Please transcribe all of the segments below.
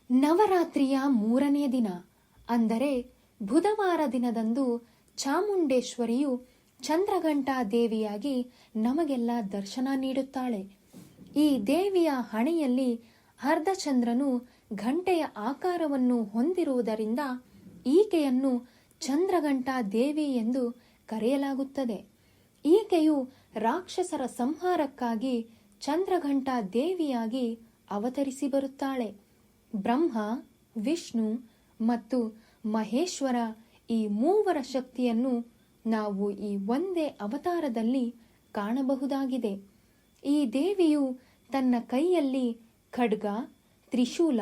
ನವರಾತ್ರಿಯ 3ನೇ ದಿನ ಅಂದರೆ ಬುಧವಾರ ದಿನದಂದು ಚಾಮುಂಡೇಶ್ವರಿಯು ಚಂದ್ರಘಂಟಾ ದೇವಿಯಾಗಿ ನಮಗೆಲ್ಲ ದರ್ಶನ ನೀಡುತ್ತಾಳೆ. ಈ ದೇವಿಯ ಹಣೆಯಲ್ಲಿ ಅರ್ಧಚಂದ್ರನು ಘಂಟೆಯ ಆಕಾರವನ್ನು ಹೊಂದಿರುವುದರಿಂದ ಈಕೆಯನ್ನು ಚಂದ್ರಘಂಟಾ ದೇವಿ ಎಂದು ಕರೆಯಲಾಗುತ್ತದೆ. ಈಕೆಯು ರಾಕ್ಷಸರ ಸಂಹಾರಕ್ಕಾಗಿ ಚಂದ್ರಘಂಟಾ ದೇವಿಯಾಗಿ ಅವತರಿಸಿ ಬರುತ್ತಾಳೆ. ಬ್ರಹ್ಮ, ವಿಷ್ಣು ಮತ್ತು ಮಹೇಶ್ವರ ಈ ಮೂವರ ಶಕ್ತಿಯನ್ನು ನಾವು ಈ ಒಂದೇ ಅವತಾರದಲ್ಲಿ ಕಾಣಬಹುದಾಗಿದೆ. ಈ ದೇವಿಯು ತನ್ನ ಕೈಯಲ್ಲಿ ಖಡ್ಗ, ತ್ರಿಶೂಲ,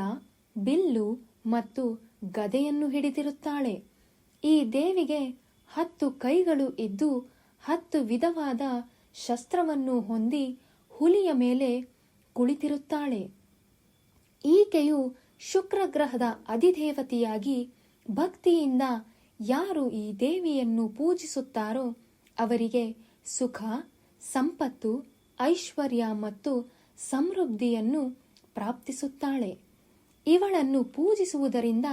ಬಿಲ್ಲು ಮತ್ತು ಗದೆಯನ್ನು ಹಿಡಿದಿರುತ್ತಾಳೆ. ಈ ದೇವಿಗೆ 10 ಕೈಗಳು ಇದ್ದು 10 ವಿಧವಾದ ಶಸ್ತ್ರವನ್ನು ಹೊಂದಿ ಹುಲಿಯ ಮೇಲೆ ಕುಳಿತಿರುತ್ತಾಳೆ. ಈಕೆಯು ಶುಕ್ರ ಗ್ರಹದ ಅಧಿದೇವತೆಯಾಗಿ ಭಕ್ತಿಯಿಂದ ಯಾರು ಈ ದೇವಿಯನ್ನು ಪೂಜಿಸುತ್ತಾರೋ ಅವರಿಗೆ ಸುಖ, ಸಂಪತ್ತು, ಐಶ್ವರ್ಯ ಮತ್ತು ಸಮೃದ್ಧಿಯನ್ನು ಪ್ರಾಪ್ತಿಸುತ್ತಾಳೆ. ಇವಳನ್ನು ಪೂಜಿಸುವುದರಿಂದ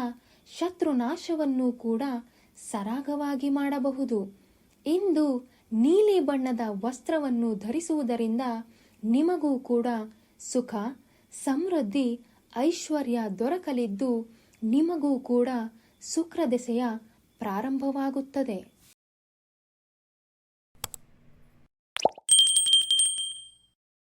ಶತ್ರುನಾಶವನ್ನು ಕೂಡ ಸರಾಗವಾಗಿ ಮಾಡಬಹುದು. ಇಂದು ನೀಲಿ ಬಣ್ಣದ ವಸ್ತ್ರವನ್ನು ಧರಿಸುವುದರಿಂದ ನಿಮಗೂ ಕೂಡ ಸುಖ, ಸಮೃದ್ಧಿ, ಐಶ್ವರ್ಯ ದೊರಕಲಿದ್ದು ನಿಮಗೂ ಕೂಡ ಶುಕ್ರ ದೆಸೆಯ ಪ್ರಾರಂಭವಾಗುತ್ತದೆ.